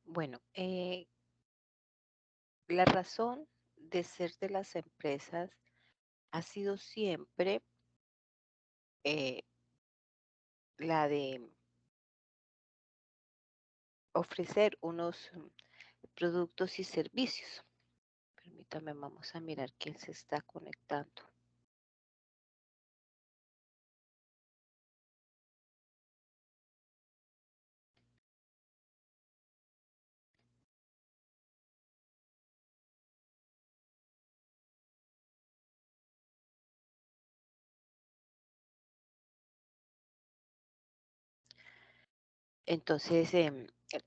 Bueno, la razón de ser de las empresas ha sido siempre eh, la de ofrecer unos productos y servicios. Permítame, vamos a mirar quién se está conectando. Entonces,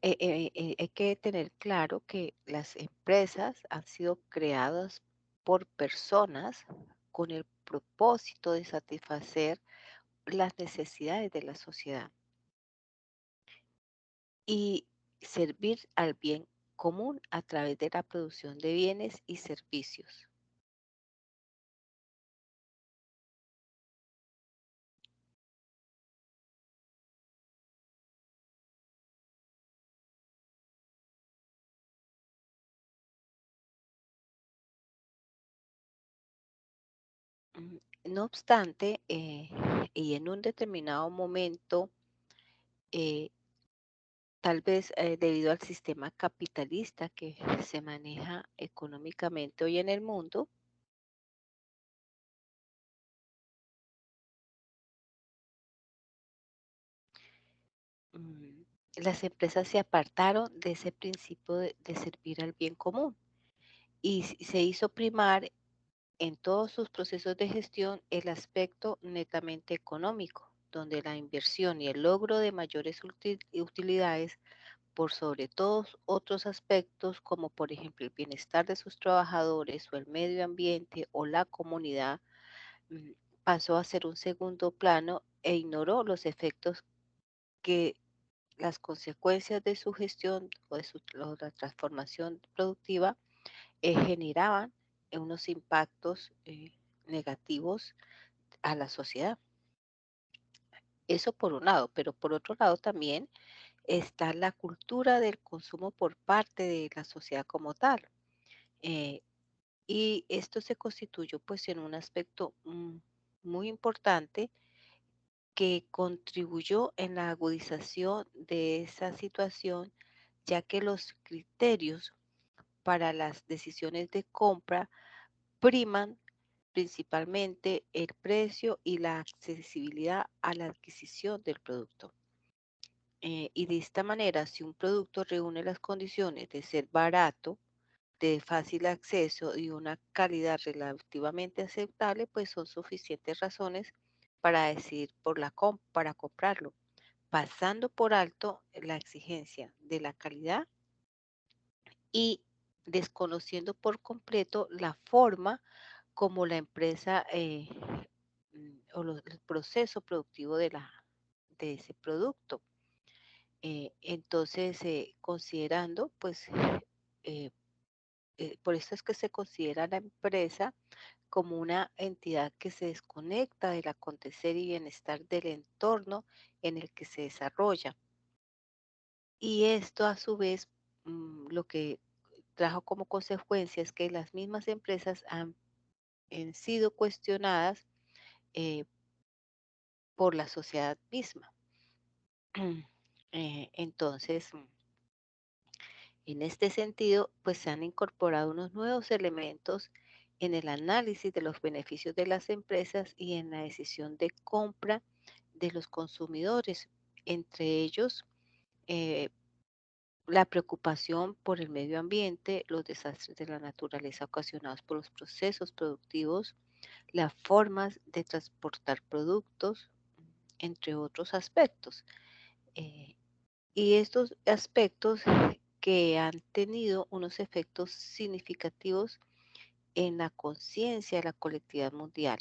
hay que tener claro que las empresas han sido creadas por personas con el propósito de satisfacer las necesidades de la sociedad y servir al bien común a través de la producción de bienes y servicios. No obstante, y en un determinado momento, eh, tal vez debido al sistema capitalista que se maneja económicamente hoy en el mundo, mm, las empresas se apartaron de ese principio de servir al bien común y se hizo primar en todos sus procesos de gestión el aspecto netamente económico, donde la inversión y el logro de mayores utilidades por sobre todos otros aspectos, como por ejemplo el bienestar de sus trabajadores o el medio ambiente o la comunidad, mm, pasó a ser un segundo plano e ignoró los efectos que las consecuencias de su gestión o de la transformación productiva generaban unos impactos negativos a la sociedad. Eso por un lado, pero por otro lado también está la cultura del consumo por parte de la sociedad como tal. eh, y esto se constituyó pues en un aspecto muy importante que contribuyó en la agudización de esa situación, ya que los criterios para las decisiones de compra priman principalmente el precio y la accesibilidad a la adquisición del producto. Y de esta manera, si un producto reúne las condiciones de ser barato, de fácil acceso y una calidad relativamente aceptable, pues son suficientes razones para decidir para comprarlo, pasando por alto la exigencia de la calidad y desconociendo por completo la forma como la empresa el proceso productivo de ese producto. Entonces, considerando, pues, eh, por eso es que se considera la empresa como una entidad que se desconecta del acontecer y bienestar del entorno en el que se desarrolla. Y esto a su vez, lo que trajo como consecuencia es que las mismas empresas han sido cuestionadas eh, por la sociedad misma. Entonces, en este sentido, pues se han incorporado unos nuevos elementos en el análisis de los beneficios de las empresas y en la decisión de compra de los consumidores, entre ellos eh, la preocupación por el medio ambiente, los desastres de la naturaleza ocasionados por los procesos productivos, las formas de transportar productos, entre otros aspectos. Eh, y estos aspectos que han tenido unos efectos significativos en la conciencia de la colectividad mundial.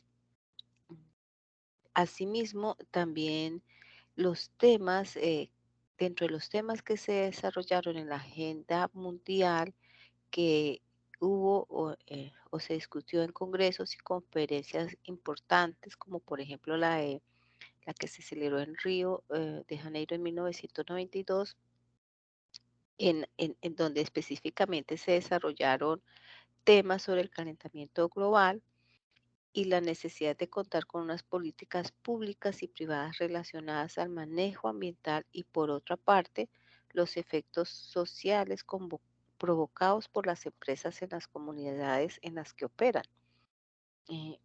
Asimismo, también los temas dentro de los temas que se desarrollaron en la agenda mundial que hubo o se discutió en congresos y conferencias importantes, como por ejemplo la que se celebró en Río de Janeiro en 1992, en donde específicamente se desarrollaron temas sobre el calentamiento global y la necesidad de contar con unas políticas públicas y privadas relacionadas al manejo ambiental y por otra parte los efectos sociales provocados por las empresas en las comunidades en las que operan.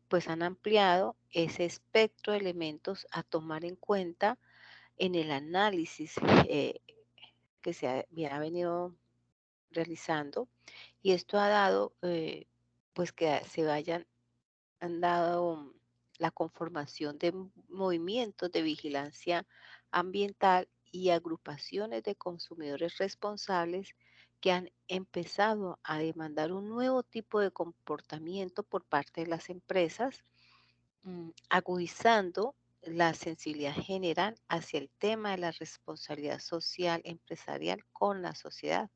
Pues han ampliado ese espectro de elementos a tomar en cuenta en el análisis eh, que ha venido realizando y esto ha dado pues que se vayan han dado la conformación de movimientos de vigilancia ambiental y agrupaciones de consumidores responsables que han empezado a demandar un nuevo tipo de comportamiento por parte de las empresas, agudizando la sensibilidad general hacia el tema de la responsabilidad social empresarial con la sociedad.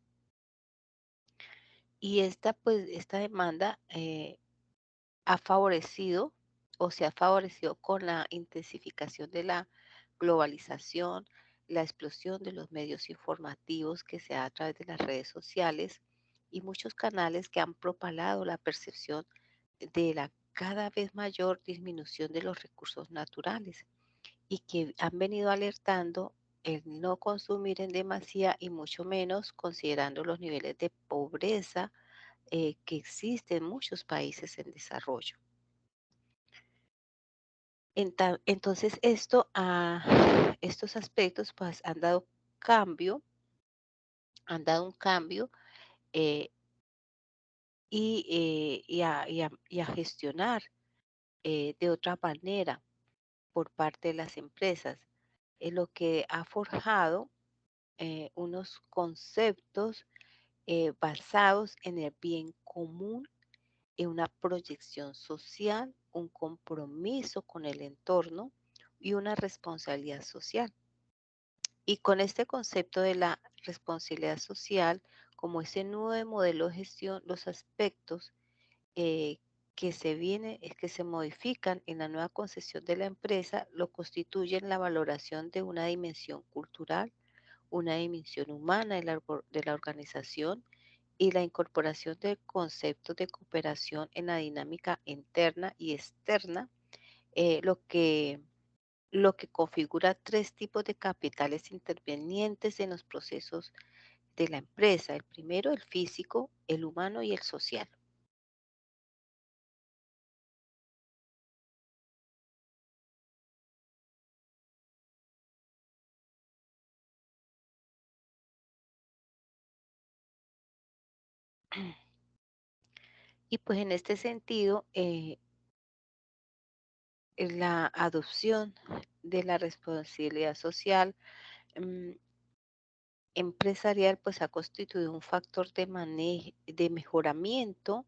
Y esta demanda ha favorecido o se ha favorecido con la intensificación de la globalización, la explosión de los medios informativos que se da a través de las redes sociales y muchos canales que han propalado la percepción de la cada vez mayor disminución de los recursos naturales y que han venido alertando el no consumir en demasía y mucho menos considerando los niveles de pobreza que existen en muchos países en desarrollo. Entonces, estos aspectos pues cambio, han dado un cambio eh, y a gestionar de otra manera por parte de las empresas, lo que ha forjado unos conceptos basados en el bien común, en una proyección social, un compromiso con el entorno y una responsabilidad social. Y con este concepto de la responsabilidad social, como ese nuevo modelo de gestión, los aspectos que se modifican en la nueva concesión de la empresa, lo constituyen la valoración de una dimensión cultural, una dimensión humana de la organización y la incorporación de conceptos de cooperación en la dinámica interna y externa, eh, lo que lo que configura tres tipos de capitales intervenientes en los procesos de la empresa. El primero, el físico, el humano y el social. Y pues en este sentido, la adopción de la responsabilidad social mm, empresarial pues ha constituido un factor de mejoramiento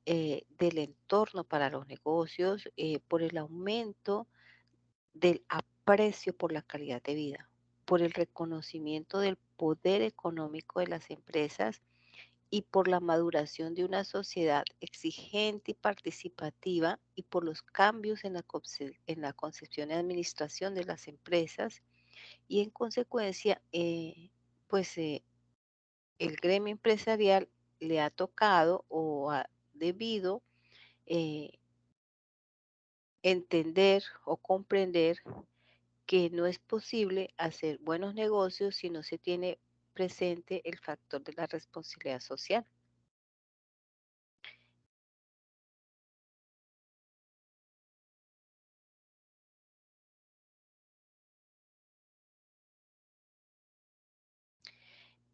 del entorno para los negocios por el aumento del aprecio por la calidad de vida, por el reconocimiento del poder económico de las empresas y por la maduración de una sociedad exigente y participativa y por los cambios en la concepción y administración de las empresas y en consecuencia, pues el gremio empresarial le ha tocado o ha debido eh, entender o comprender que no es posible hacer buenos negocios si no se tiene presente el factor de la responsabilidad social.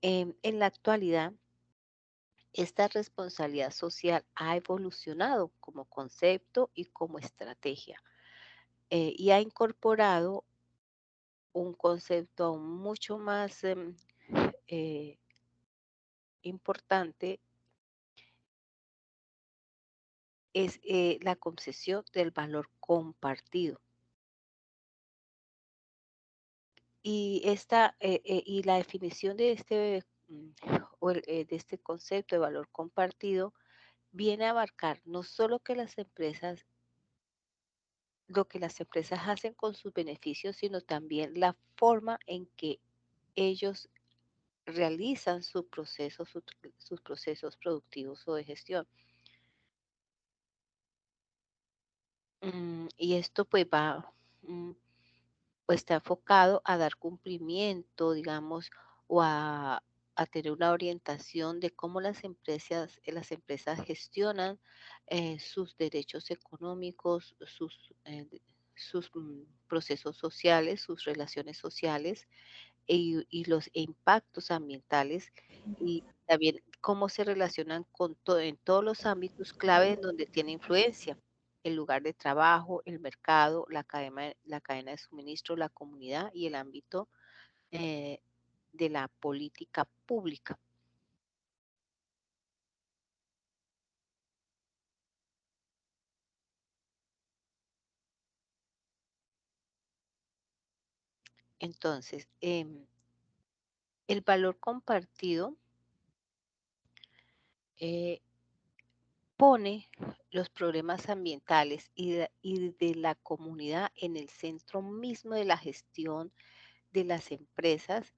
En la actualidad, esta responsabilidad social ha evolucionado como concepto y como estrategia y ha incorporado un concepto aún mucho más eh, importante, es la concepción del valor compartido. Y la definición de de este concepto de valor compartido viene a abarcar no solo lo que las empresas hacen con sus beneficios, sino también la forma en que ellos realizan sus procesos productivos o de gestión. Y esto pues mm, pues está enfocado a dar cumplimiento, digamos, o a tener una orientación de cómo las empresas gestionan sus derechos económicos, sus procesos sociales, sus relaciones sociales y los impactos ambientales y también cómo se relacionan en todos los ámbitos clave en donde tiene influencia: el lugar de trabajo, el mercado, la cadena de suministro, la comunidad y el ámbito eh, de la política pública. Entonces, el valor compartido eh, pone los problemas ambientales y de la comunidad en el centro mismo de la gestión de las empresas,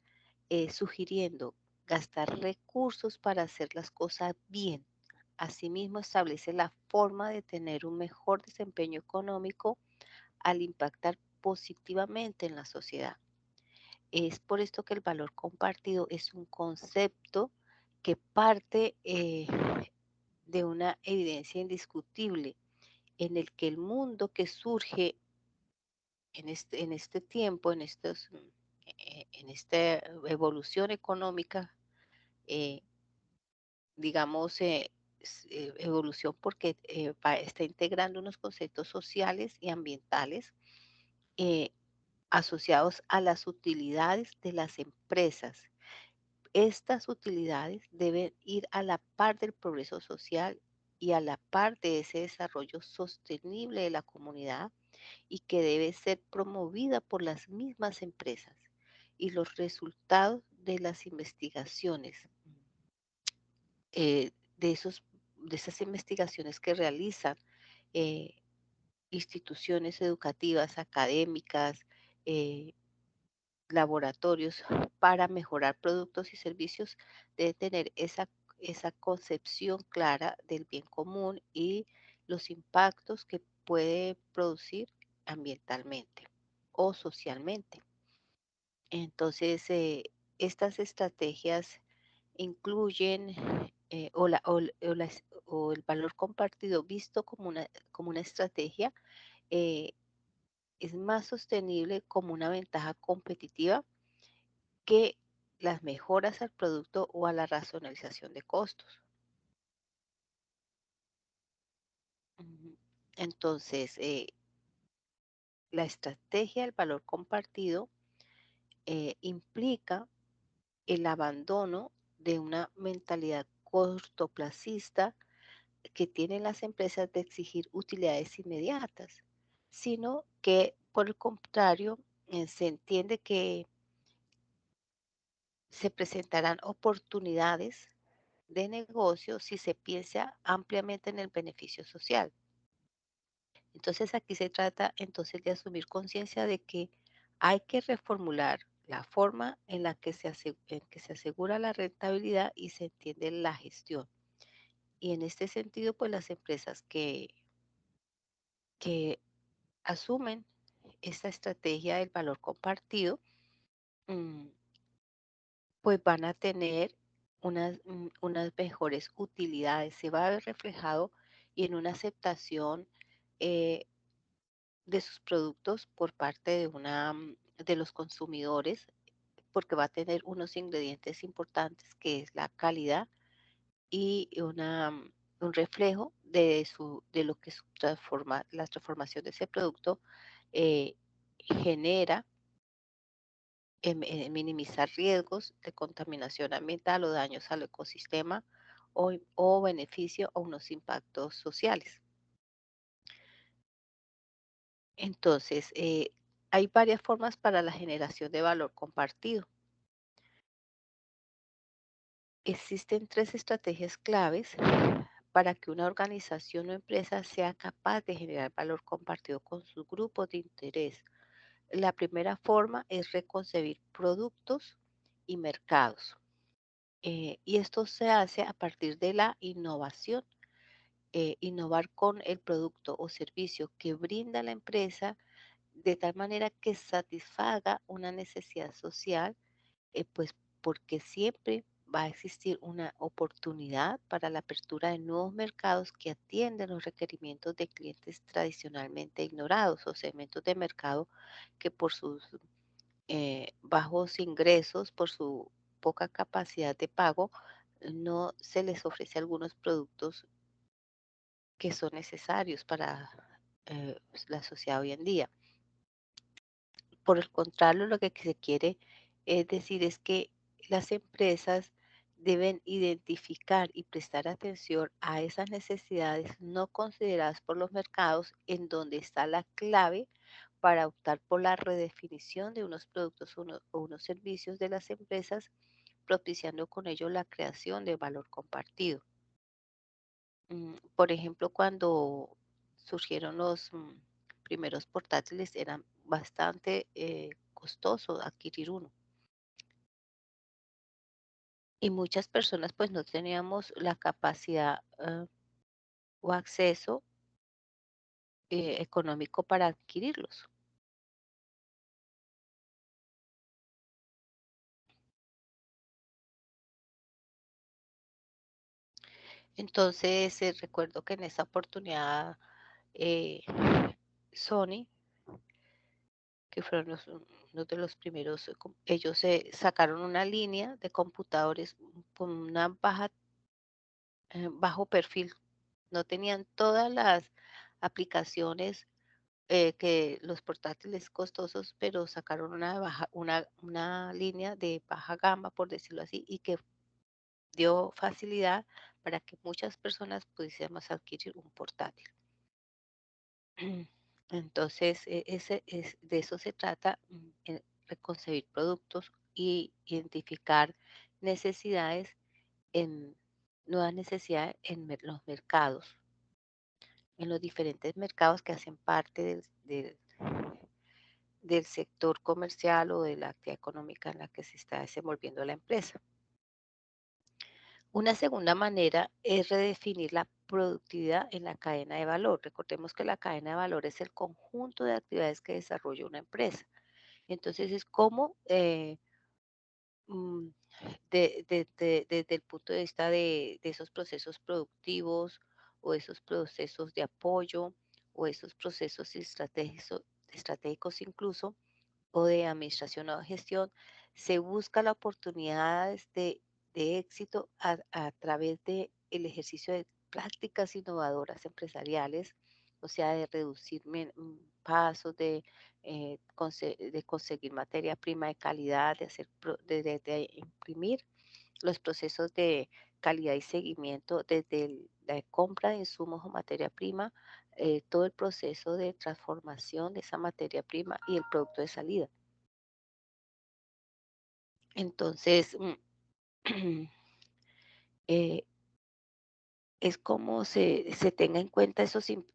sugiriendo gastar recursos para hacer las cosas bien. Asimismo, establece la forma de tener un mejor desempeño económico al impactar positivamente en la sociedad. Es por esto que el valor compartido es un concepto que parte de una evidencia indiscutible en el que el mundo que surge en este tiempo, en esta evolución económica, eh, digamos, evolución porque está integrando unos conceptos sociales y ambientales eh, asociados a las utilidades de las empresas. Estas utilidades deben ir a la par del progreso social y a la par de ese desarrollo sostenible de la comunidad y que debe ser promovida por las mismas empresas. Y los resultados de las investigaciones, de, de esas investigaciones que realizan eh, instituciones educativas, académicas, eh, laboratorios para mejorar productos y servicios, debe tener esa concepción clara del bien común y los impactos que puede producir ambientalmente o socialmente. Entonces, estas estrategias incluyen o el valor compartido visto como una estrategia, eh, es más sostenible como una ventaja competitiva que las mejoras al producto o a la racionalización de costos. Ujú. Entonces, la estrategia del valor compartido implica el abandono de una mentalidad cortoplacista que tienen las empresas de exigir utilidades inmediatas, sino que por el contrario se entiende que se presentarán oportunidades de negocio si se piensa ampliamente en el beneficio social. Entonces aquí se trata entonces de asumir conciencia de que hay que reformular la forma en la que en que se asegura la rentabilidad y se entiende la gestión. Y en este sentido, pues las empresas que asumen esta estrategia del valor compartido, mm, pues van a tener unas mejores utilidades. Se va a ver reflejado y en una aceptación eh, de sus productos por parte de los consumidores, porque va a tener unos ingredientes importantes que es la calidad y un reflejo de lo que la transformación de ese producto eh, genera en minimizar riesgos de contaminación ambiental o daños al ecosistema o beneficio a unos impactos sociales. Entonces, Hay varias formas para la generación de valor compartido. Existen tres estrategias claves para que una organización o empresa sea capaz de generar valor compartido con sus grupos de interés. La primera forma es reconcebir productos y mercados. Y esto se hace a partir de la innovación. Innovar con el producto o servicio que brinda la empresa de tal manera que satisfaga una necesidad social, pues porque siempre va a existir una oportunidad para la apertura de nuevos mercados que atienden los requerimientos de clientes tradicionalmente ignorados o segmentos de mercado que por sus bajos ingresos, por su poca capacidad de pago, no se les ofrece algunos productos que son necesarios para la sociedad hoy en día. Por el contrario, lo que se quiere es decir es que las empresas deben identificar y prestar atención a esas necesidades no consideradas por los mercados, en donde está la clave para optar por la redefinición de unos productos o unos servicios de las empresas, propiciando con ello la creación de valor compartido. Por ejemplo, cuando surgieron los primeros portátiles, eran bastante costoso adquirir uno. Y muchas personas pues no teníamos la capacidad o acceso económico para adquirirlos. Entonces, recuerdo que en esa oportunidad eh, Sony, que fueron uno de los primeros, ellos sacaron una línea de computadores con una bajo perfil. No tenían todas las aplicaciones que los portátiles costosos, pero sacaron una línea de baja gama, por decirlo así, y que dio facilidad para que muchas personas pudiésemos adquirir un portátil. Entonces, de eso se trata, reconcebir productos y identificar necesidades en nuevas necesidades en los mercados, en los diferentes mercados que hacen parte del sector comercial o de la actividad económica en la que se está desenvolviendo la empresa. Una segunda manera es redefinir la productividad en la cadena de valor. Recordemos que la cadena de valor es el conjunto de actividades que desarrolla una empresa. Entonces es como mm, desde el punto de vista de esos procesos productivos o esos procesos de apoyo o esos procesos estratégicos incluso o de administración o gestión, se busca la oportunidades de éxito a través de el ejercicio de prácticas innovadoras empresariales, o sea, de reducir pasos, de conseguir materia prima de calidad, de hacer de imprimir los procesos de calidad y seguimiento desde la compra de insumos o materia prima, todo el proceso de transformación de esa materia prima y el producto de salida. Entonces, eh, es como se tenga en cuenta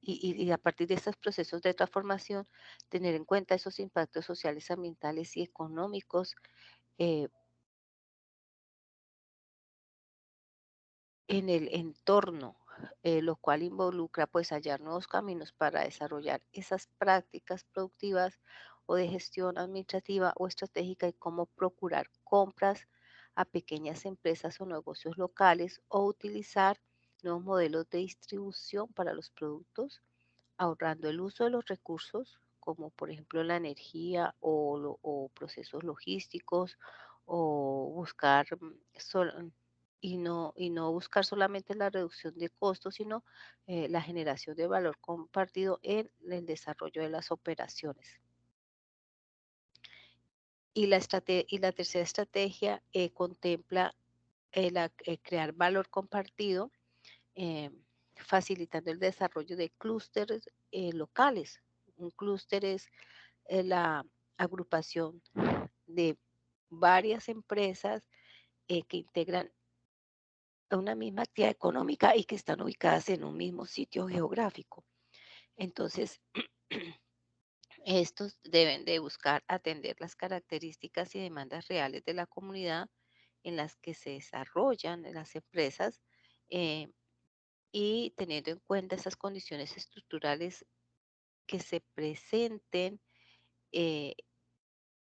y a partir de esos procesos de transformación, tener en cuenta esos impactos sociales, ambientales y económicos eh, en el entorno, lo cual involucra pues hallar nuevos caminos para desarrollar esas prácticas productivas o de gestión administrativa o estratégica y cómo procurar compras a pequeñas empresas o negocios locales o utilizar nuevos modelos de distribución para los productos, ahorrando el uso de los recursos como por ejemplo la energía o procesos logísticos o buscar y no buscar solamente la reducción de costos, sino la generación de valor compartido en el desarrollo de las operaciones. Y la tercera estrategia contempla crear valor compartido, eh, facilitando el desarrollo de clústeres locales. Un clúster es la agrupación de varias empresas que integran una misma actividad económica y que están ubicadas en un mismo sitio geográfico. Entonces, estos deben de buscar atender las características y demandas reales de la comunidad en las que se desarrollan las empresas, eh, y teniendo en cuenta esas condiciones estructurales que se presenten eh,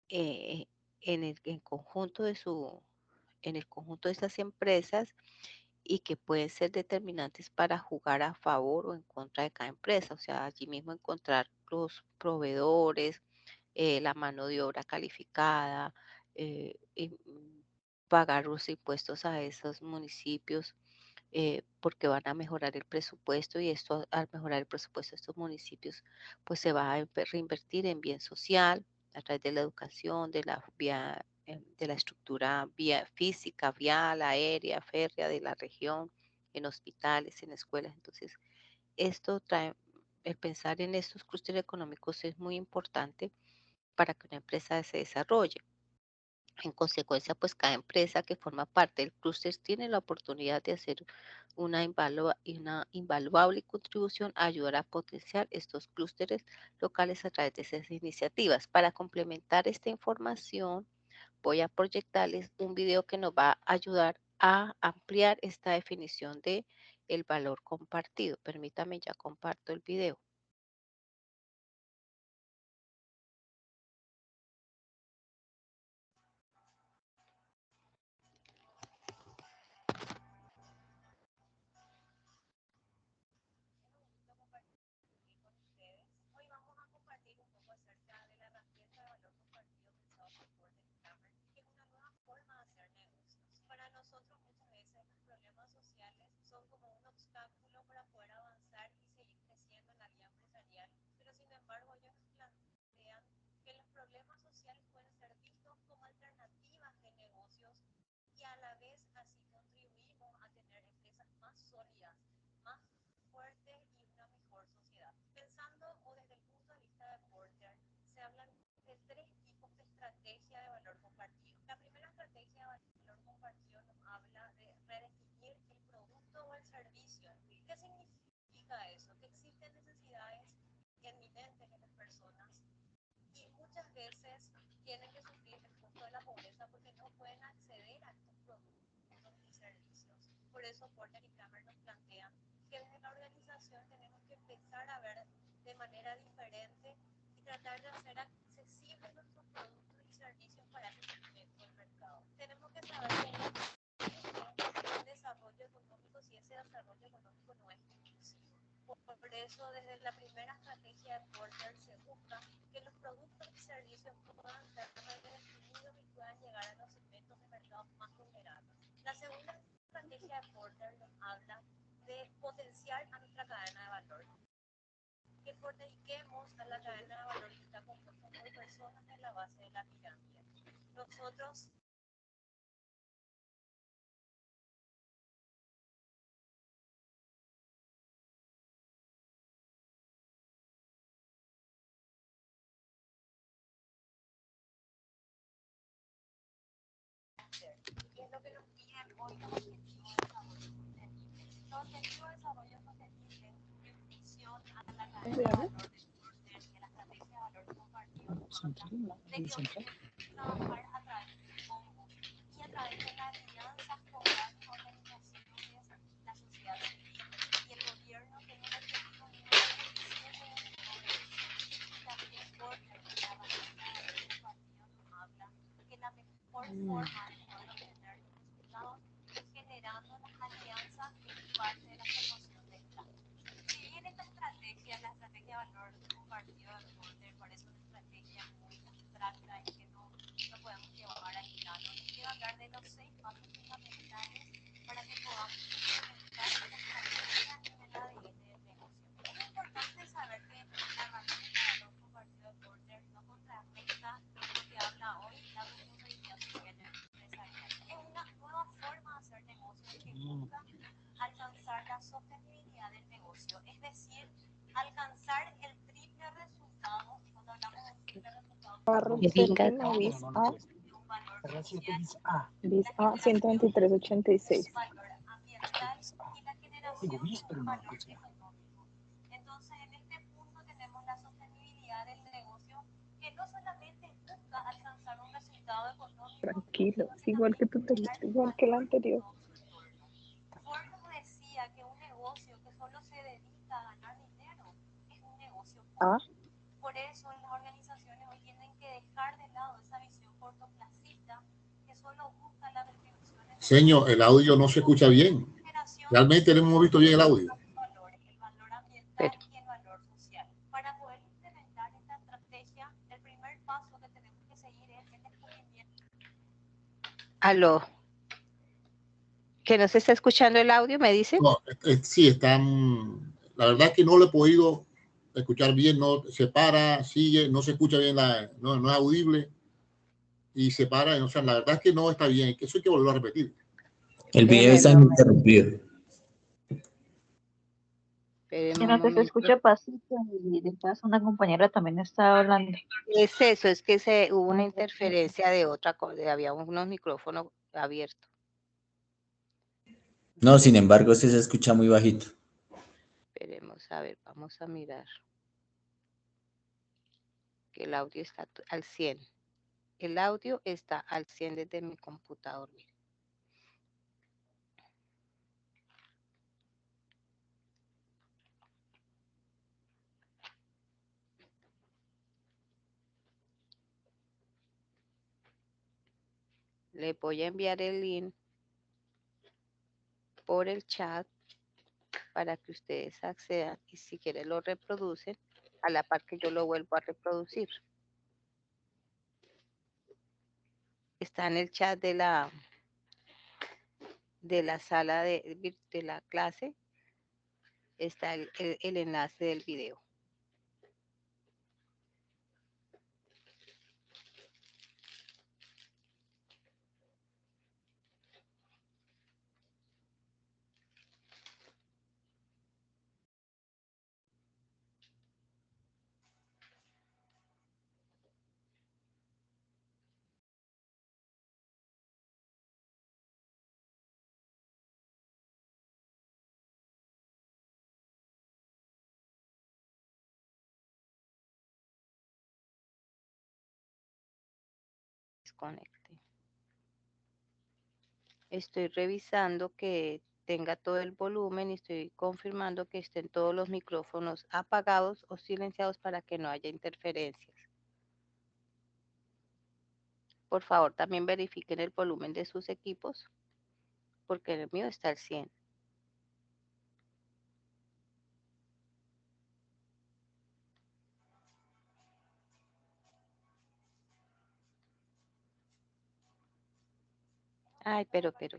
eh, en conjunto en el conjunto de estas empresas y que pueden ser determinantes para jugar a favor o en contra de cada empresa. O sea, allí mismo encontrar los proveedores, la mano de obra calificada, pagar los impuestos a esos municipios, porque van a mejorar el presupuesto y esto al mejorar el presupuesto de estos municipios, pues se va a reinvertir en bien social a través de la educación, de la vía, de la estructura vía física, vial, aérea, férrea de la región, en hospitales, en escuelas. Entonces, esto trae, el pensar en estos clústeres económicos es muy importante para que una empresa se desarrolle. En consecuencia, pues cada empresa que forma parte del clúster tiene la oportunidad de hacer una invaluable contribución a ayudar a potenciar estos clústeres locales a través de esas iniciativas. Para complementar esta información, voy a proyectarles un video que nos va a ayudar a ampliar esta definición de el valor compartido. Permítame, ya comparto el video. Barra Venga. séptima, bis A 123.86. Digo bis, pero no escuché. Entonces, en este punto tenemos la sostenibilidad del negocio, que no solamente busca alcanzar un resultado económico. Tranquilo, es igual que tu igual que el anterior. Ford nos decía que un negocio que solo se dedica a ganar dinero es un negocio pobre. Por eso las organizaciones hoy tienen que dejar de lado esa visión cortoplacista que solo busca la retribución. Señor, el audio no se escucha bien. Realmente no hemos visto bien el audio. El valor ambiental y el valor social. Para poder implementar esta estrategia, el primer paso que tenemos que seguir es el descubrimiento. Aló. ¿Que no se está escuchando el audio, me dice? No, sí, están... La verdad es que no lo he podido escuchar bien, no se para, sigue, no se escucha bien, no es audible y se para, o sea, la verdad es que no está bien, que eso hay que volver a repetir. El video está interrumpido. Que no te se escucha pasito y de paso una compañera también está hablando. Es eso, es que hubo una interferencia de otra cosa, había unos micrófonos abiertos. No, sin embargo, este se escucha muy bajito. Esperemos, a ver, vamos a mirar. Que el audio está al 100. El audio está al 100 desde mi computador. Mire. Le voy a enviar el link por el chat para que ustedes accedan y si quieren lo reproducen a la par que yo lo vuelvo a reproducir. Está en el chat de la sala de la clase, está el enlace del video. Desconecte. Estoy revisando que tenga todo el volumen y estoy confirmando que estén todos los micrófonos apagados o silenciados para que no haya interferencias. Por favor, también verifiquen el volumen de sus equipos, porque el mío está al 100. Ay, pero. Hoy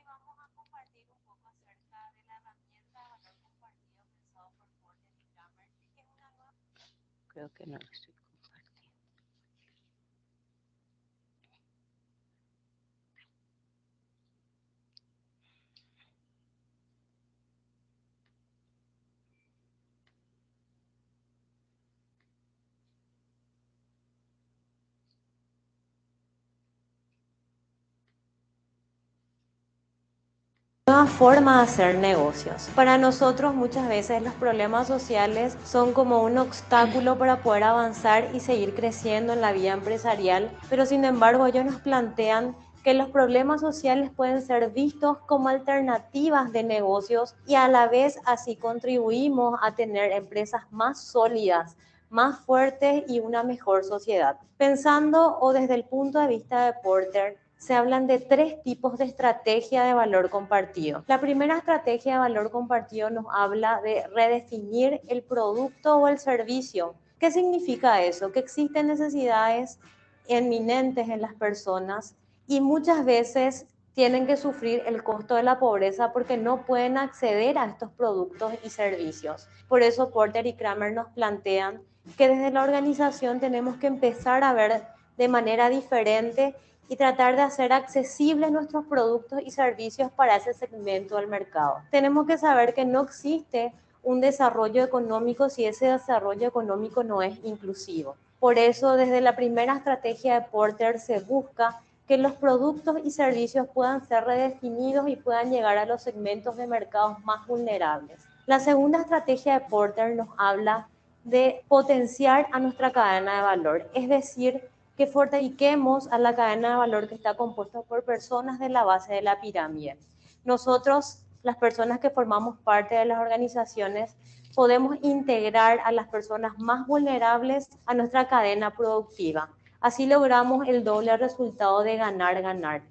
vamos a compartir un poco acerca de la herramienta de valor compartido pensado por Porter y Kramer, que es una nueva... Creo que no lo estoy compartiendo. Nueva forma de hacer negocios. Para nosotros muchas veces los problemas sociales son como un obstáculo para poder avanzar y seguir creciendo en la vida empresarial, pero sin embargo ellos nos plantean que los problemas sociales pueden ser vistos como alternativas de negocios y a la vez así contribuimos a tener empresas más sólidas, más fuertes y una mejor sociedad. Pensando o desde el punto de vista de Porter, se hablan de 3 tipos de estrategia de valor compartido. La primera estrategia de valor compartido nos habla de redefinir el producto o el servicio. ¿Qué significa eso? Que existen necesidades inminentes en las personas y muchas veces tienen que sufrir el costo de la pobreza porque no pueden acceder a estos productos y servicios. Por eso Porter y Kramer nos plantean que desde la organización tenemos que empezar a ver de manera diferente y tratar de hacer accesibles nuestros productos y servicios para ese segmento del mercado. Tenemos que saber que no existe un desarrollo económico si ese desarrollo económico no es inclusivo. Por eso, desde la primera estrategia de Porter se busca que los productos y servicios puedan ser redefinidos y puedan llegar a los segmentos de mercados más vulnerables. La segunda estrategia de Porter nos habla de potenciar a nuestra cadena de valor, es decir, que fortifiquemos a la cadena de valor que está compuesta por personas de la base de la pirámide. Nosotros, las personas que formamos parte de las organizaciones, podemos integrar a las personas más vulnerables a nuestra cadena productiva. Así logramos el doble resultado de ganar-ganar.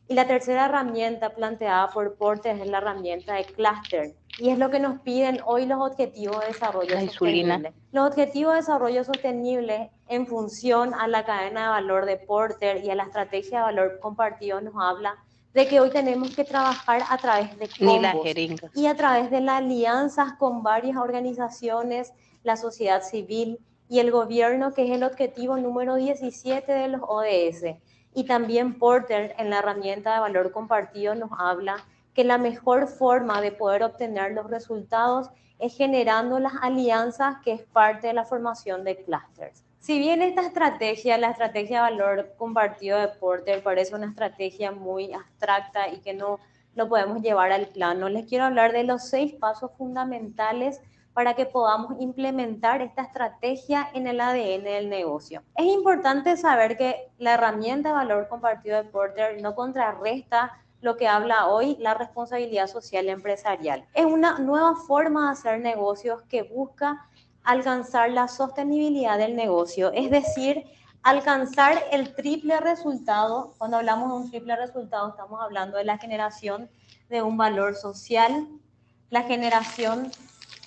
Y la tercera herramienta planteada por Porter es la herramienta de clúster. Y es lo que nos piden hoy los Objetivos de Desarrollo Sostenible. Los Objetivos de Desarrollo Sostenible, en función a la cadena de valor de Porter y a la estrategia de valor compartido, nos habla de que hoy tenemos que trabajar a través de combos y a través de las alianzas con varias organizaciones, la sociedad civil y el gobierno, que es el objetivo número 17 de los ODS. Y también Porter, en la herramienta de valor compartido, nos habla que la mejor forma de poder obtener los resultados es generando las alianzas, que es parte de la formación de clústeres. Si bien esta estrategia, la estrategia de valor compartido de Porter, parece una estrategia muy abstracta y que no lo podemos llevar al plano, les quiero hablar de los 6 pasos fundamentales para que podamos implementar esta estrategia en el ADN del negocio. Es importante saber que la herramienta de valor compartido de Porter no contrarresta lo que habla hoy la responsabilidad social empresarial. Es una nueva forma de hacer negocios que busca alcanzar la sostenibilidad del negocio, es decir, alcanzar el triple resultado. Cuando hablamos de un triple resultado, estamos hablando de la generación de un valor social, la generación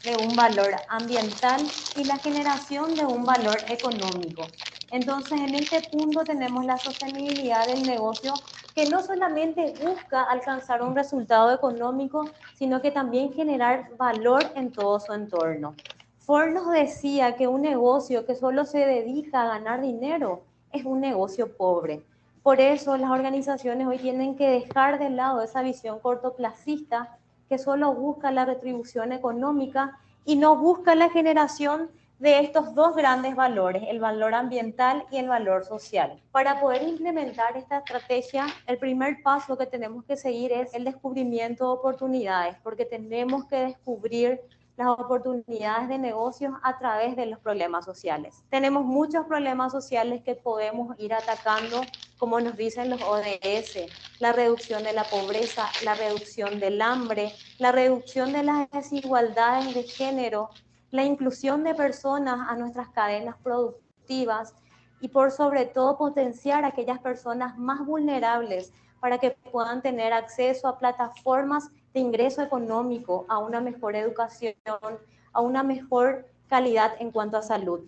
de un valor ambiental y la generación de un valor económico. Entonces, en este punto tenemos la sostenibilidad del negocio, que no solamente busca alcanzar un resultado económico, sino que también generar valor en todo su entorno. Ford nos decía que un negocio que solo se dedica a ganar dinero es un negocio pobre. Por eso las organizaciones hoy tienen que dejar de lado esa visión cortoplacista que solo busca la retribución económica y no busca la generación de estos dos grandes valores, el valor ambiental y el valor social. Para poder implementar esta estrategia, el primer paso que tenemos que seguir es el descubrimiento de oportunidades, porque tenemos que descubrir las oportunidades de negocios a través de los problemas sociales. Tenemos muchos problemas sociales que podemos ir atacando, como nos dicen los ODS, la reducción de la pobreza, la reducción del hambre, la reducción de las desigualdades de género, la inclusión de personas a nuestras cadenas productivas y por sobre todo potenciar a aquellas personas más vulnerables para que puedan tener acceso a plataformas de ingreso económico, a una mejor educación, a una mejor calidad en cuanto a salud.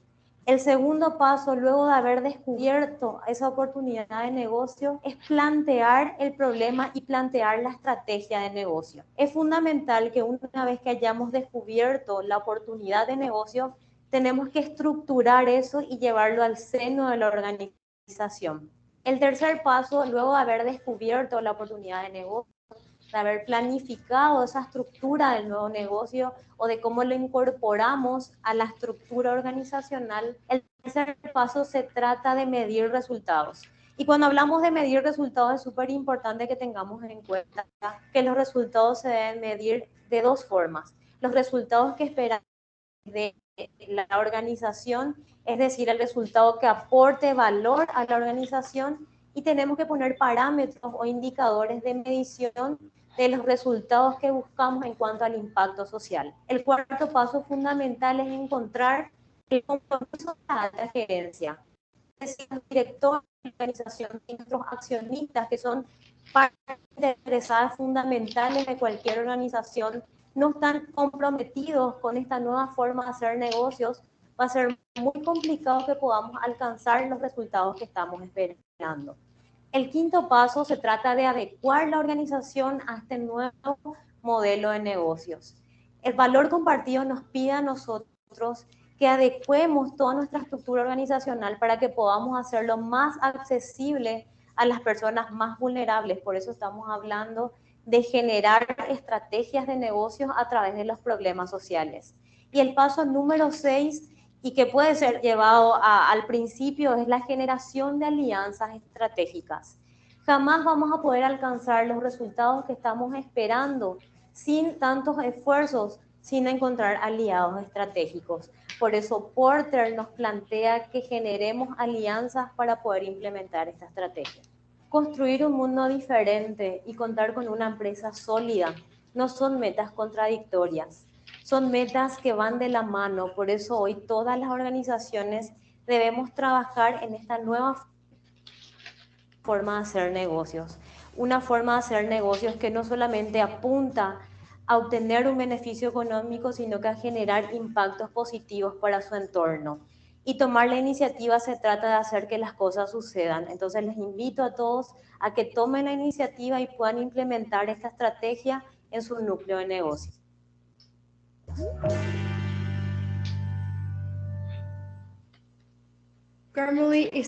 El segundo paso, luego de haber descubierto esa oportunidad de negocio, es plantear el problema y plantear la estrategia de negocio. Es fundamental que una vez que hayamos descubierto la oportunidad de negocio, tenemos que estructurar eso y llevarlo al seno de la organización. El tercer paso, luego de haber descubierto la oportunidad de negocio, de haber planificado esa estructura del nuevo negocio o de cómo lo incorporamos a la estructura organizacional, el tercer paso se trata de medir resultados. Y cuando hablamos de medir resultados es súper importante que tengamos en cuenta que los resultados se deben medir de dos formas. Los resultados que esperamos de la organización, es decir, el resultado que aporte valor a la organización, y tenemos que poner parámetros o indicadores de medición de los resultados que buscamos en cuanto al impacto social. El cuarto paso fundamental es encontrar el compromiso de la alta gerencia, es decir, los directores de la organización y nuestros accionistas, que son partes interesadas fundamentales de cualquier organización, no están comprometidos con esta nueva forma de hacer negocios. Va a ser muy complicado que podamos alcanzar los resultados que estamos esperando. El quinto paso se trata de adecuar la organización a este nuevo modelo de negocios. El valor compartido nos pide a nosotros que adecuemos toda nuestra estructura organizacional para que podamos hacerlo más accesible a las personas más vulnerables. Por eso estamos hablando de generar estrategias de negocios a través de los problemas sociales. Y el paso número 6 y que puede ser llevado al principio es la generación de alianzas estratégicas. Jamás vamos a poder alcanzar los resultados que estamos esperando sin tantos esfuerzos, sin encontrar aliados estratégicos. Por eso Porter nos plantea que generemos alianzas para poder implementar esta estrategia. Construir un mundo diferente y contar con una empresa sólida no son metas contradictorias, son metas que van de la mano. Por eso hoy todas las organizaciones debemos trabajar en esta nueva forma de hacer negocios. Una forma de hacer negocios que no solamente apunta a obtener un beneficio económico, sino que a generar impactos positivos para su entorno. Y tomar la iniciativa se trata de hacer que las cosas sucedan. Entonces les invito a todos a que tomen la iniciativa y puedan implementar esta estrategia en su núcleo de negocio. Carmelie,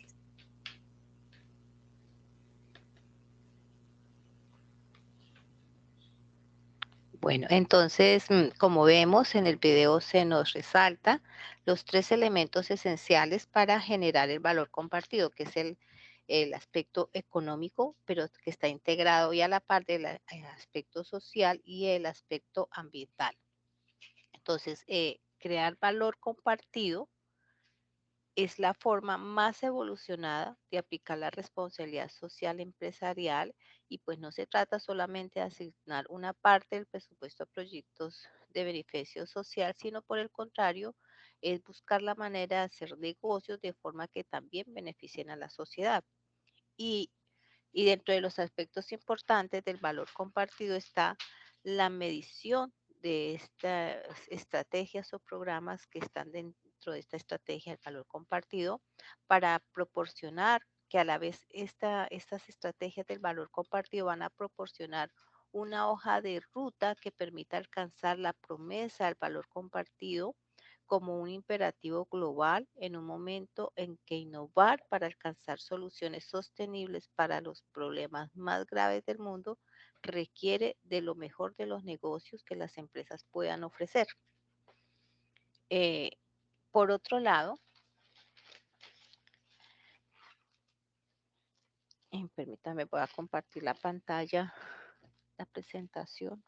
Bueno, entonces, como vemos en el video, se nos resalta los 3 elementos esenciales para generar el valor compartido, que es el aspecto económico, pero que está integrado y a la par del aspecto social y el aspecto ambiental. Entonces, crear valor compartido es la forma más evolucionada de aplicar la responsabilidad social empresarial, y pues no se trata solamente de asignar una parte del presupuesto a proyectos de beneficio social, sino por el contrario, es buscar la manera de hacer negocios de forma que también beneficien a la sociedad. Y, y dentro de los aspectos importantes del valor compartido está la medición de estas estrategias o programas que están dentro de esta estrategia del valor compartido, para proporcionar que a la vez estas estrategias del valor compartido van a proporcionar una hoja de ruta que permita alcanzar la promesa del valor compartido como un imperativo global en un momento en que innovar para alcanzar soluciones sostenibles para los problemas más graves del mundo requiere de lo mejor de los negocios que las empresas puedan ofrecer. Por otro lado, permítame, voy a compartir la pantalla, la presentación.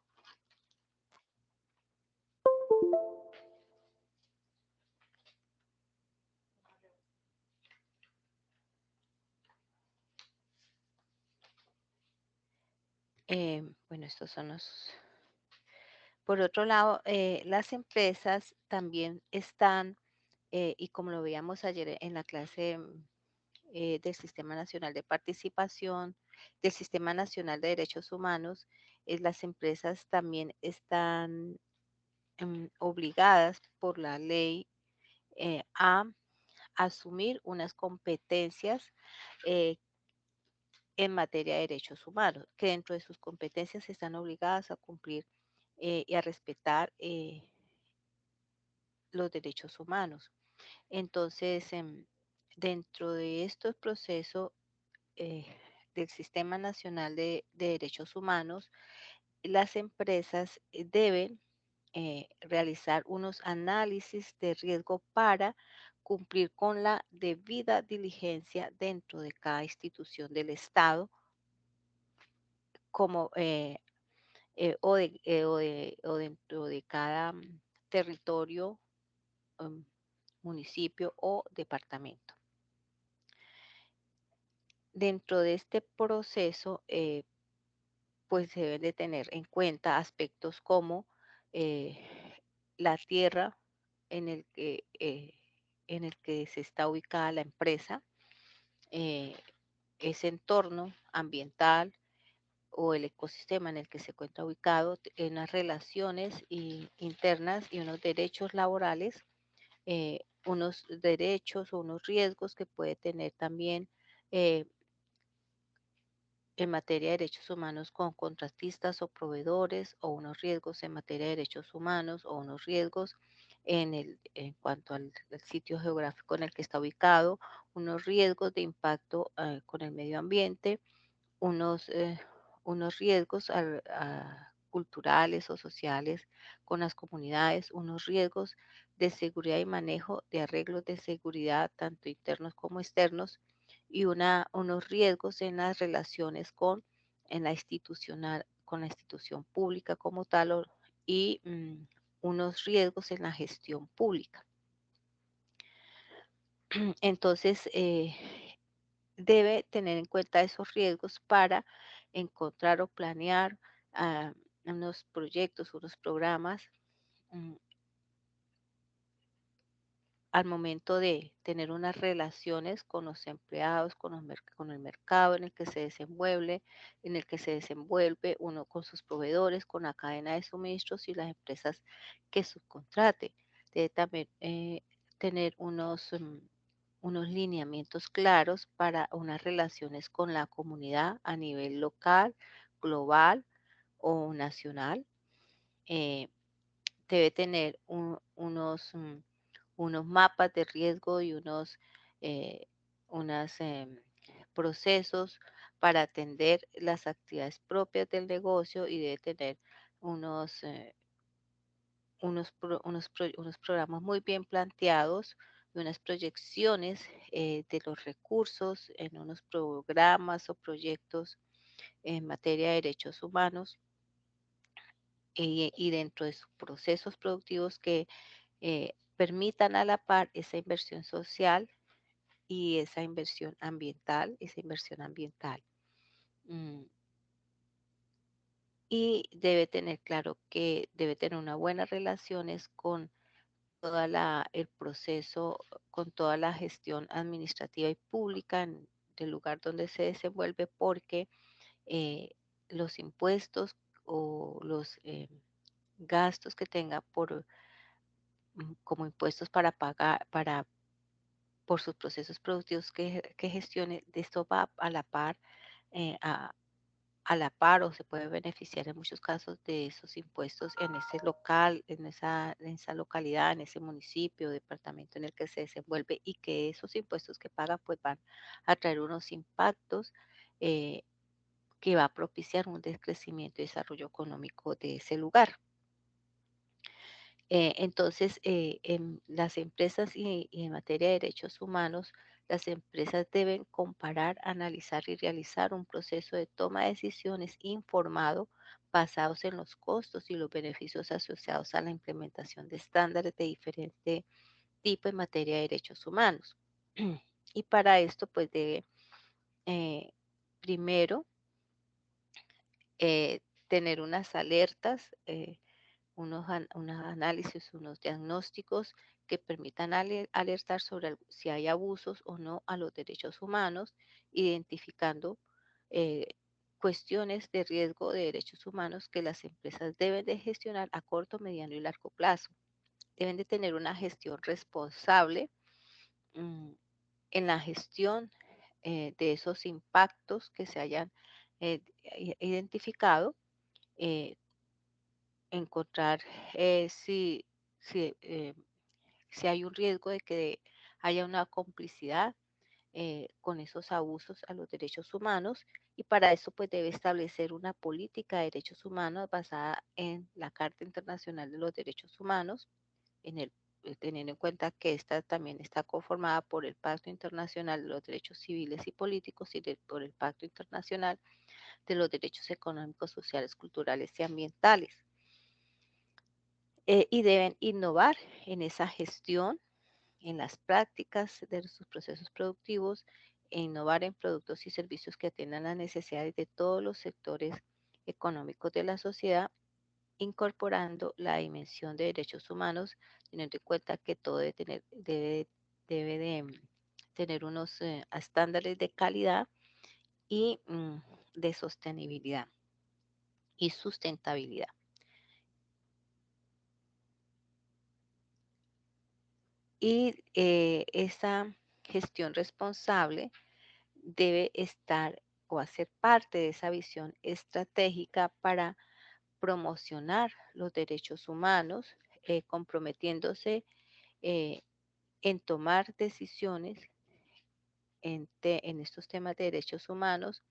Bueno, estos son los... Por otro lado, las empresas también están, y como lo veíamos ayer en la clase del Sistema Nacional de Participación, del Sistema Nacional de Derechos Humanos, las empresas también están obligadas por la ley a asumir unas competencias en materia de derechos humanos, que dentro de sus competencias están obligadas a cumplir y a respetar los derechos humanos. Entonces, dentro de estos procesos eh, del Sistema Nacional de Derechos Humanos, las empresas deben realizar unos análisis de riesgo para cumplir con la debida diligencia dentro de cada institución del Estado, como o dentro de cada territorio, municipio o departamento. Dentro de este proceso, pues se deben de tener en cuenta aspectos como la tierra en el que se está ubicada la empresa, eh, ese entorno ambiental o el ecosistema en el que se encuentra ubicado, en las relaciones internas y unos derechos laborales, unos derechos o unos riesgos que puede tener también eh, en materia de derechos humanos con contratistas o proveedores, o unos riesgos en materia de derechos humanos, o unos riesgos en cuanto al sitio geográfico en el que está ubicado, unos riesgos de impacto con el medio ambiente, unos riesgos culturales o sociales con las comunidades, unos riesgos de seguridad y manejo de arreglos de seguridad, tanto internos como externos, y unos riesgos en las relaciones en la con la institución pública como tal, y unos riesgos en la gestión pública. Entonces, debe tener en cuenta esos riesgos para encontrar o planear unos proyectos, unos programas mm, al momento de tener unas relaciones con los empleados, con el mercado en el que se desenvuelve uno con sus proveedores, con la cadena de suministros y las empresas que subcontrate. Debe también tener unos lineamientos claros para unas relaciones con la comunidad a nivel local, global o nacional. Eh, Debe tener unos mapas de riesgo y eh, unos procesos para atender las actividades propias del negocio, y debe tener unos, eh, unos programas muy bien planteados y unas proyecciones de los recursos en unos programas o proyectos en materia de derechos humanos, y dentro de sus procesos productivos que permitan a la par esa inversión social y esa inversión ambiental. Mm, Y debe tener claro que debe tener unas buenas relaciones con el proceso, con toda la gestión administrativa y pública del lugar donde se desenvuelve, porque eh, los impuestos o los gastos que tenga como impuestos para pagar por sus procesos productivos que gestione, de esto va a la par, eh, a, a la par, o se puede beneficiar en muchos casos de esos impuestos en ese local, en esa localidad, en ese municipio, departamento en el que se desenvuelve, y que esos impuestos que paga pues van a traer unos impactos eh, que va a propiciar un decrecimiento y desarrollo económico de ese lugar. Entonces, en las empresas y en materia de derechos humanos, las empresas deben comparar, analizar y realizar un proceso de toma de decisiones informado, basados en los costos y los beneficios asociados a la implementación de estándares de diferente tipo en materia de derechos humanos. Y para esto, pues debe eh, primero tener unas alertas, unos análisis, unos diagnósticos que permitan alertar sobre si hay abusos o no a los derechos humanos, identificando eh, cuestiones de riesgo de derechos humanos que las empresas deben de gestionar a corto, mediano y largo plazo. Deben de tener una gestión responsable mm, en la gestión de esos impactos que se hayan identificado, eh, encontrar si, si hay un riesgo de que haya una complicidad con esos abusos a los derechos humanos, y para eso pues debe establecer una política de derechos humanos basada en la Carta Internacional de los Derechos Humanos, teniendo en cuenta que esta también está conformada por el Pacto Internacional de los Derechos Civiles y Políticos y por el Pacto Internacional de los Derechos Económicos, Sociales, Culturales y Ambientales. Y deben innovar en esa gestión, en las prácticas de sus procesos productivos, e innovar en productos y servicios que atiendan las necesidades de todos los sectores económicos de la sociedad, incorporando la dimensión de derechos humanos, teniendo en cuenta que todo debe de tener unos estándares de calidad y de sostenibilidad y sustentabilidad. Y esa gestión responsable debe estar o hacer parte de esa visión estratégica para promocionar los derechos humanos, comprometiéndose eh, en tomar decisiones en estos temas de derechos humanos,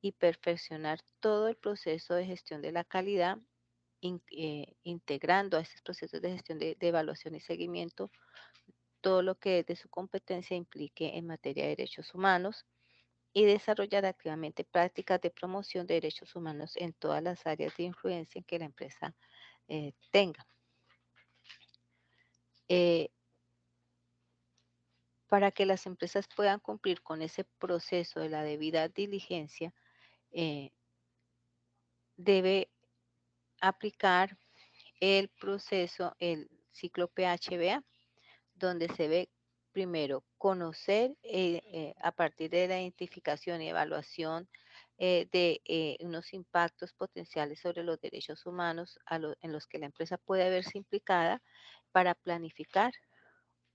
y perfeccionar todo el proceso de gestión de la calidad integrando a estos procesos de gestión de evaluación y seguimiento todo lo que de su competencia implique en materia de derechos humanos y desarrollar activamente prácticas de promoción de derechos humanos en todas las áreas de influencia que la empresa tenga. Para que las empresas puedan cumplir con ese proceso de la debida diligencia, debe aplicar el proceso, el ciclo PHBA, donde se ve primero conocer a partir de la identificación y evaluación de unos impactos potenciales sobre los derechos humanos en los que la empresa puede verse implicada para planificar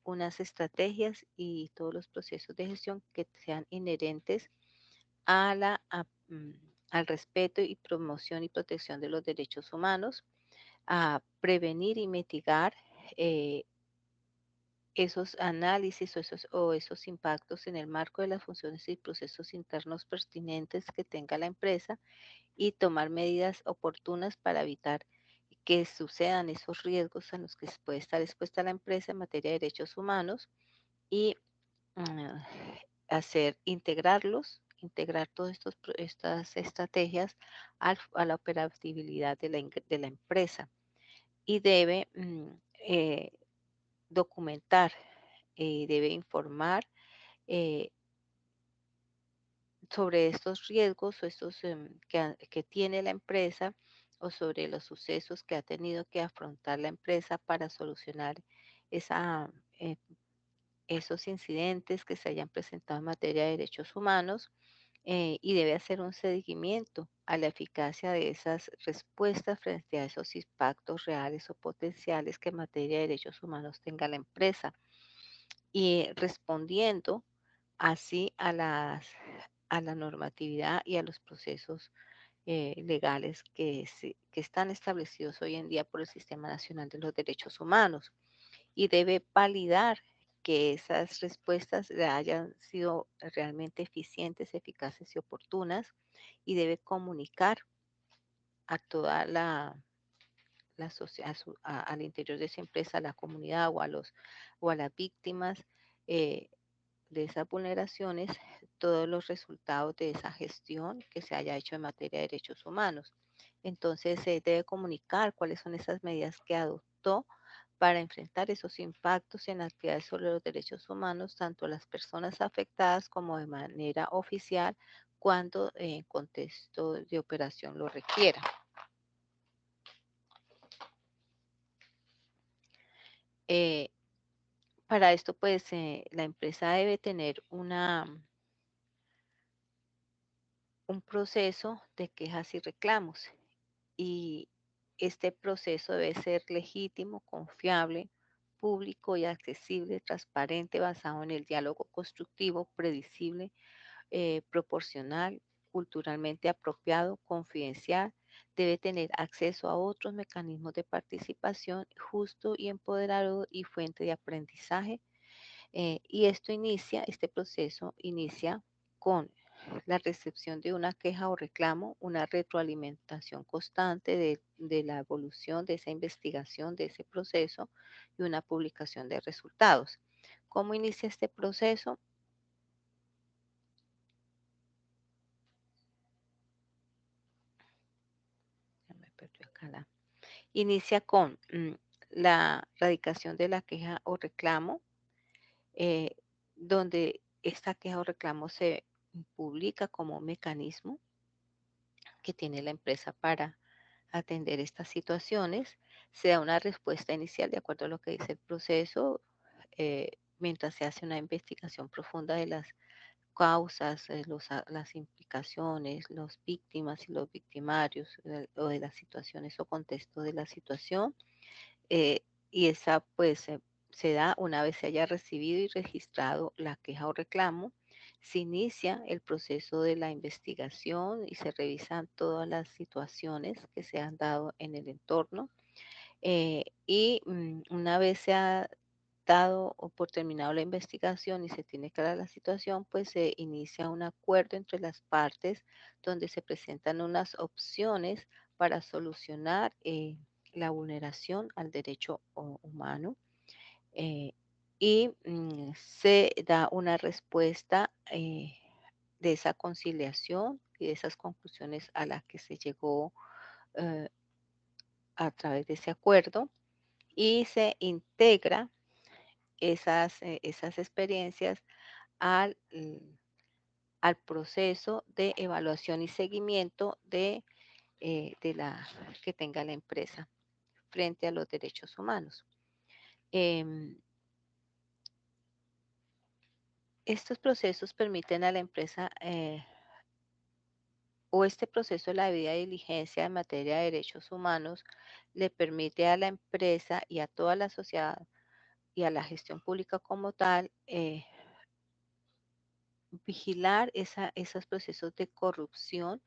unas estrategias y todos los procesos de gestión que sean inherentes al respeto y promoción y protección de los derechos humanos, a prevenir y mitigar esos análisis o esos impactos en el marco de las funciones y procesos internos pertinentes que tenga la empresa y tomar medidas oportunas para evitar que sucedan esos riesgos a los que puede estar expuesta la empresa en materia de derechos humanos y integrar todas estas estrategias a la operatividad de la empresa y debe documentar, debe informar sobre estos riesgos o estos que tiene la empresa o sobre los sucesos que ha tenido que afrontar la empresa para solucionar esa, eh, esos incidentes que se hayan presentado en materia de derechos humanos y debe hacer un seguimiento a la eficacia de esas respuestas frente a esos impactos reales o potenciales que en materia de derechos humanos tenga la empresa y respondiendo así a la normatividad y a los procesos legales que están establecidos hoy en día por el Sistema Nacional de los Derechos Humanos y debe validar que esas respuestas hayan sido realmente eficientes, eficaces y oportunas y debe comunicar a toda la sociedad, al interior de esa empresa, a la comunidad o a las víctimas de esas vulneraciones, todos los resultados de esa gestión que se haya hecho en materia de derechos humanos. Entonces se debe comunicar cuáles son esas medidas que adoptó para enfrentar esos impactos en actividades sobre los derechos humanos, tanto a las personas afectadas como de manera oficial, cuando en contexto de operación lo requiera. Para esto, pues, la empresa debe tener un proceso de quejas y reclamos y este proceso debe ser legítimo, confiable, público y accesible, transparente, basado en el diálogo constructivo, predecible, proporcional, culturalmente apropiado, confidencial. Debe tener acceso a otros mecanismos de participación justo y empoderado y fuente de aprendizaje. Y este proceso inicia con la recepción de una queja o reclamo, una retroalimentación constante de la evolución de esa investigación, de ese proceso y una publicación de resultados. ¿Cómo inicia este proceso? Ya me perdí acá inicia con la radicación de la queja o reclamo, eh, donde esta queja o reclamo se publica como un mecanismo que tiene la empresa para atender estas situaciones. Se da una respuesta inicial de acuerdo a lo que dice el proceso, mientras se hace una investigación profunda de las causas, las implicaciones, las víctimas y los victimarios o de las situaciones o contexto de la situación. Y esa pues se da una vez se haya recibido y registrado la queja o reclamo, se inicia el proceso de la investigación y se revisan todas las situaciones que se han dado en el entorno. Y una vez se ha dado o por terminado la investigación y se tiene clara la situación, pues se inicia un acuerdo entre las partes donde se presentan unas opciones para solucionar la vulneración al derecho humano y se da una respuesta de esa conciliación y de esas conclusiones a las que se llegó a través de ese acuerdo y se integra esas experiencias al, al proceso de evaluación y seguimiento de la que tenga la empresa frente a los derechos humanos. Estos procesos permiten a la empresa o este proceso de la debida diligencia en materia de derechos humanos le permite a la empresa y a toda la sociedad y a la gestión pública como tal vigilar esos procesos de corrupción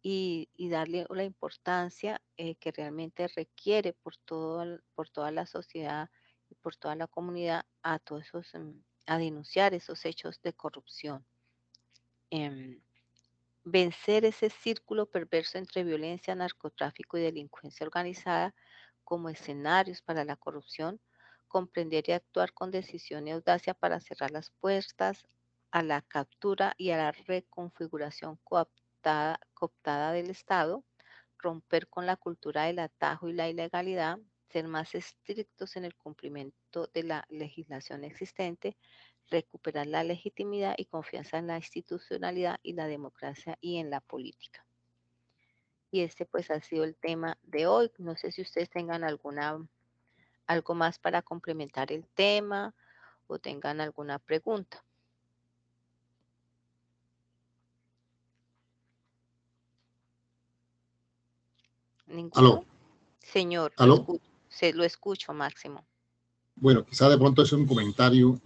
y darle la importancia que realmente requiere por toda la sociedad y por toda la comunidad a todos esos, a denunciar esos hechos de corrupción. Vencer ese círculo perverso entre violencia, narcotráfico y delincuencia organizada como escenarios para la corrupción, comprender y actuar con decisión y audacia para cerrar las puertas a la captura y a la reconfiguración cooptada del Estado, romper con la cultura del atajo y la ilegalidad, ser más estrictos en el cumplimiento de la legislación existente, recuperar la legitimidad y confianza en la institucionalidad y la democracia y en la política. Y este pues ha sido el tema de hoy. No sé si ustedes tengan algo más para complementar el tema o tengan alguna pregunta. ¿Ninguno? ¿Aló? Señor, ¿Aló? lo escucho, Máximo. Bueno, quizá de pronto es un comentario